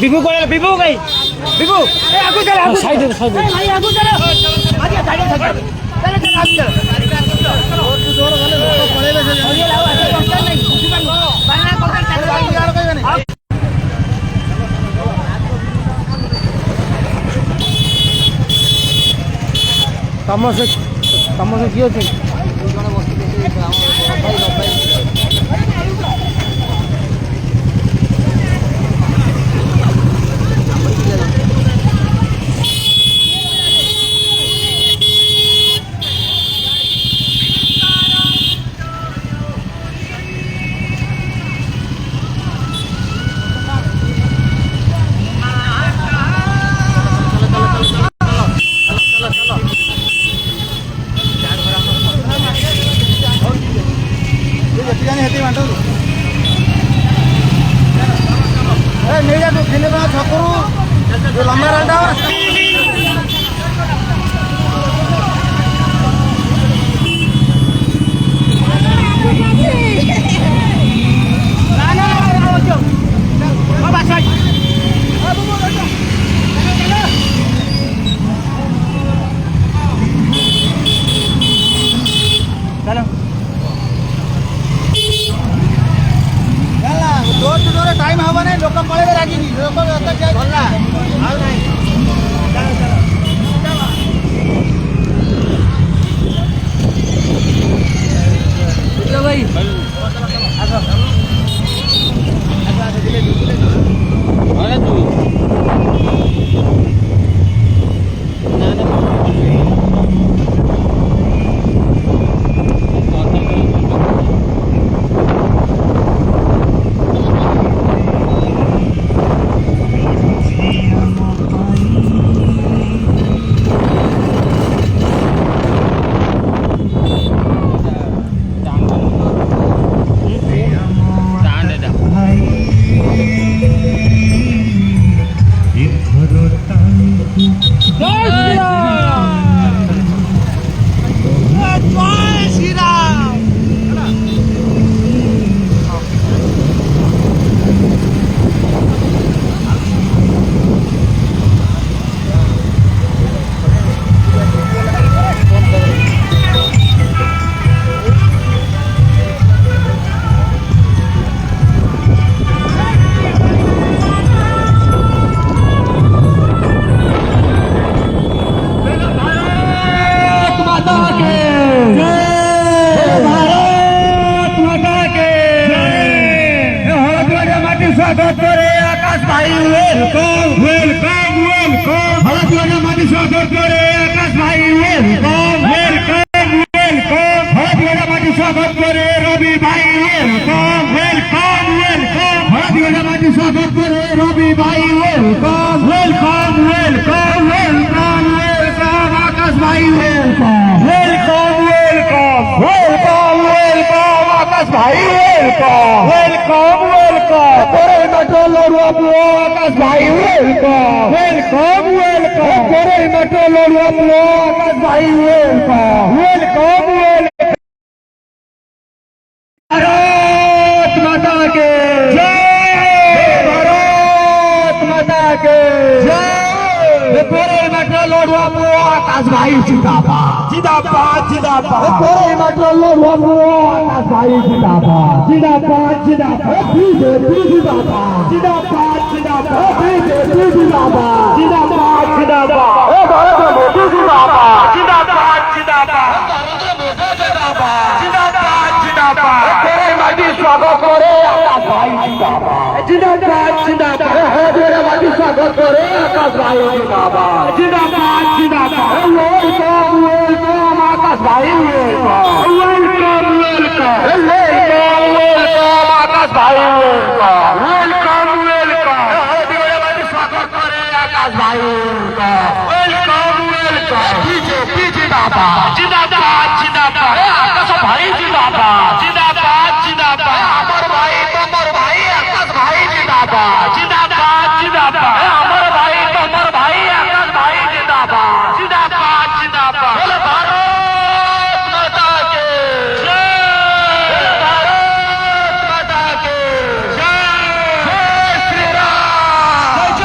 বিভু করে বিভু ভাই বিভু এই আগু চলে আগু সাইডে সাইডে ভাই আগু চলে আগে সাইডে থাকবে চলে চলে আগু চলে রোড জোর গলে লোক পড়ে গেছে ওই লাও আছে কষ্ট নাই বুঝি পারো বানা কথা চালু আর কইবে না তমসে কি হচ্ছে দুজনে বসে দেখে আমার ভাই नहीं जा तू खेले बना छकरू जो लंबा रंडा टाइम हवा नहीं लोक पड़े राजी नहीं लोक भाई स्वागत करे आकाश भाई वेलकम वेलकम वेलकम हलदिया माटी स्वागत करे आकाश भाई वेलकम वेलकम वेलकम हलदिया माटी स्वागत करे रवि भाई वेलकम वेलकम वेलकम हलदिया माटी स्वागत करे रवि भाई welcome welcome welcome welcome welcome Akash भाई welcome welcome welcome welcome welcome Akash भाई वेलकम वेलकम वेलकम मेट्रो लड़ुआ आकाश भाई वेलकम वेलकम वेलकम मेट्रो लड़ुआ आकाश भाई वेलकम वेलकम वेलकम भारत माता के जय भारत माता के जय मेट्रो लड़ुआ आकाश भाई जिंदाबाद जिंदाबाद जिंदाबाद मेट्रो लड़ुआ आकाश भाई जिंदाबाद जिंदाबाद जिंदाबाद बीजेपी जिंदाबाद जिंदाबाद जिंदाबाद बीजेपी जिंदाबाद जिंदाबाद जिंदाबाद नरेंद्र मोदी जिंदाबाद जिंदाबाद जिंदाबाद जिंदाबाद जिंदाबाद तेरे माटी स्वागत करे आकाश भाई जिंदाबाद जिंदाबाद जिंदाबाद तेरे माटी स्वागत करे आकाश भाई जिंदाबाद जिंदाबाद जिंदाबाद वेलकम वेलकम आकाश भाई welcome welcome welcome welcome welcome Akash भाई वेलकम वेलकम वेलकम तेरे माटी स्वागत करे आकाश भाई वेलकम वेलकम बीजेपी जिंदाबाद जिंदाबाद जिंदाबाद आकाश भाई जिंदाबाद जिंदाबाद जिंदाबाद अमर भाई आकाश भाई जिंदाबाद जिंदाबाद जिंदाबाद अमर भाई आकाश भाई जिंदाबाद जिंदाबाद जिंदाबाद बोले भारत माता के जय भारत माता के जय जय श्री राम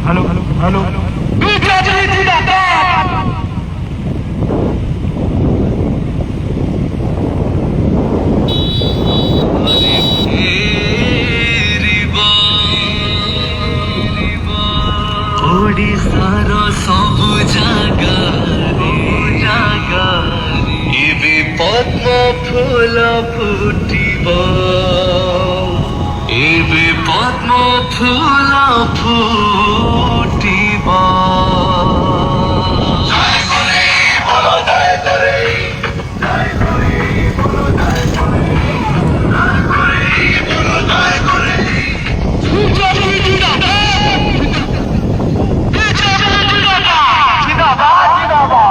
Hello. BJP जिंदाबाद ओडिशार सबु जागा एबे पद्म फूल फुटिब एबे पद्म फूल फुटिब बीजेपी जिंदाबाद जिंदाबाद जिंदाबाद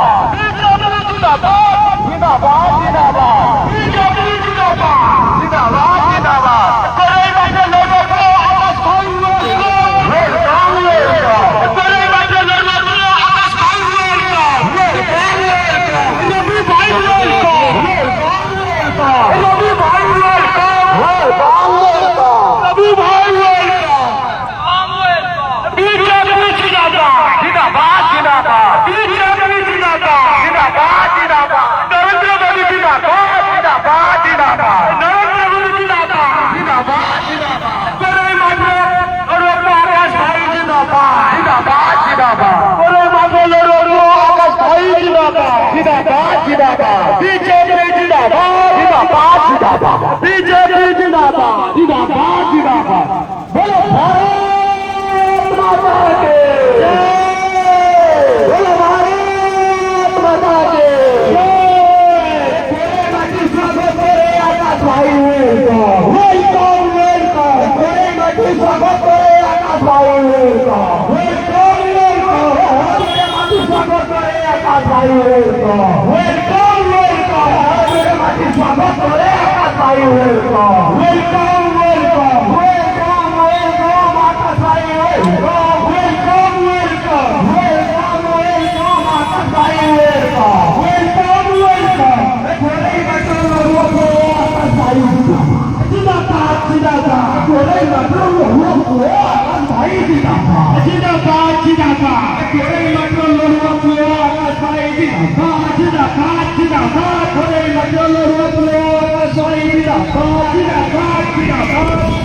बोलो भारत माता के बोलो भारत माता के तेरे माटी स्वागत करे आकाश भाई वेलकम वेलकम तेरे माटी स्वागत करे आकाश भाई वेलकम तेरे माटी स्वागत करे आकाश भाई वेलकम तेरे माटी स्वागत करे Welcome, welcome, welcome, welcome, welcome, Akash bhai, welcome, welcome, welcome, welcome, welcome, Akash bhai, welcome, welcome, welcome. Thore batlo loko Akash bhai, जिंदाबाद, जिंदाबाद. Thore batlo loko Akash bhai, जिंदाबाद, जिंदाबाद, जिंदाबाद. Thore batlo loko Akash bhai, जिंदाबाद, जिंदाबाद, जिंदाबाद. Thore batlo loko Akash bhai, जिंदाबाद, जिंदाबाद, जिंदाबाद.